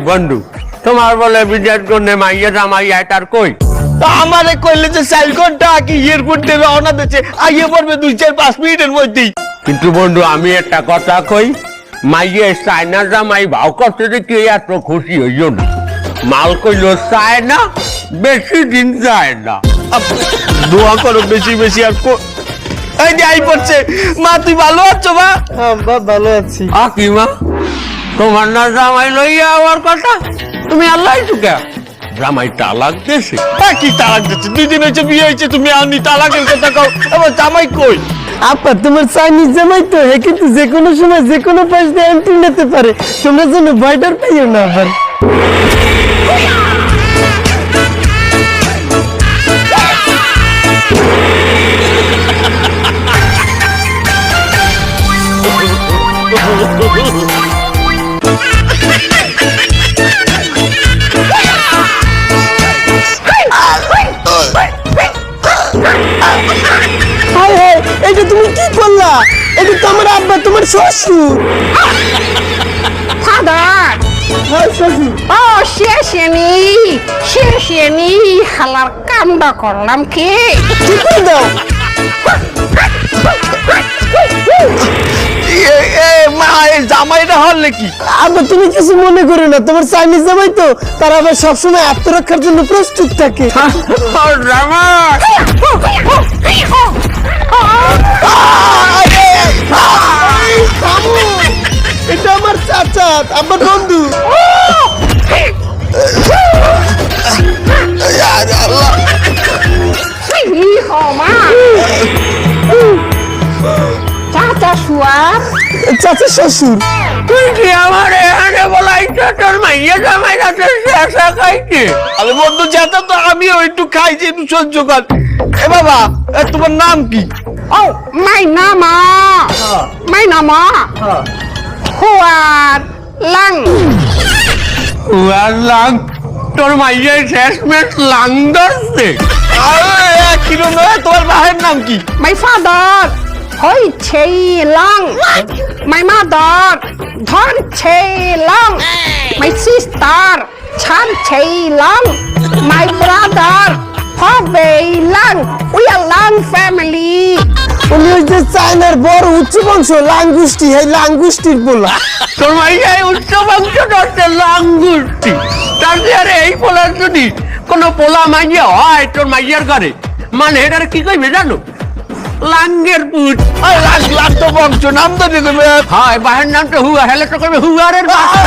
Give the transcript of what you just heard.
বন্ধু তোমার বলে বিদেশ জন্য মাইয়া জামাই এটার কই আমারে কইলে যে 4 ঘন্টা কি এয়ারপোর্ট দিয়ে রওনা দিচ্ছে আইয়ে পড়বে 2-4-5 মিনিটের মধ্যেই। কিন্তু বন্ধু আমি একটা কথা কই মাইয়ে চায়না জামাই ভাও করতে দেখি এত খুশি হইল না মাল কইল চায় না বেশি দিন যায় না দোয়া করো বেশি বেশি আর এই যে আই পড়ছে মা তুই ভালো আছো মা? ভালো আছি। কি মা তোমার না জামাই লইয়া আমার কথা তুমি আল্লাহ চুকে জামাই তালাক দিয়েছে কি তালাক দিচ্ছে? 2 দিন হয়েছে বিয়ে হয়েছে তুমি আনি তালাকের কথা কও। এবার জামাই কই? আপা তোমার চাইনিজ জামাই তো হে কিন্তু যে কোনো সময় যে কোনো পাশ দিয়ে এন্ট্রি নিতে পারে তোমরা যেন ভয়ডার পাইও না আবার। হায় হায় এটা তুমি কি করলা? এটা তো আমার আব্বা তোমার শ্বশুর। ফাদার হ্যাঁ শ্বশুর। ও শেষেনি হালার কামটা করলাম কি কি করে দাও? মা এই জামাইটা হলে কি? আব্বা তুমি কিছু মনে করো না তোমার চাইনিজ জামাই তো তারা আবার সবসময় আত্মরক্ষার জন্য প্রস্তুত থাকে। এটা আমার চাচা আমার বন্ধু। চাচা শুয়ার চাচা শ্বশুর। তুই কি আমার এখানে বলাইছ তোর মাইয়া জামাই রাতে শেষা খাইছে আরে বন্ধু যেটা তো আমিও একটু খাইছি একটু সহ্য কর। এ বাবা তোমার নাম কি? ও মাই নামা হুয়ার লাং লাং তোর মাইয়া শেষমেশ লাং ধরছে কিরম নয় তোমার ভাইয়ের নাম কি? মাই ফাদার হই ছেই লাং মাই মাদার ধন ছেই লাং মাই সিস্টার ছান ছেই লাং মাই ব্রাদার হবে lung we are lung family. উনি ওই যে চায়নার বড় উচ্চ বংশ লাঙ্গুষ্টি এই লাঙ্গুষ্টির বলা। তোর মাইয়া উচ্চ বংশ ধরছে লাঙ্গুষ্টি তার এই পোলার যদি কোনো পোলা মাইয়া হয় তোর মাইয়ার ঘরে মানে এটার কি কইবে জানো লাঙ্গের পুত লাখ লাখ তো বংশ নাম তো দিতে হয় বাহের নাম তো হুয়া হেলে তো কইবে হুয়ারের বাচ্চা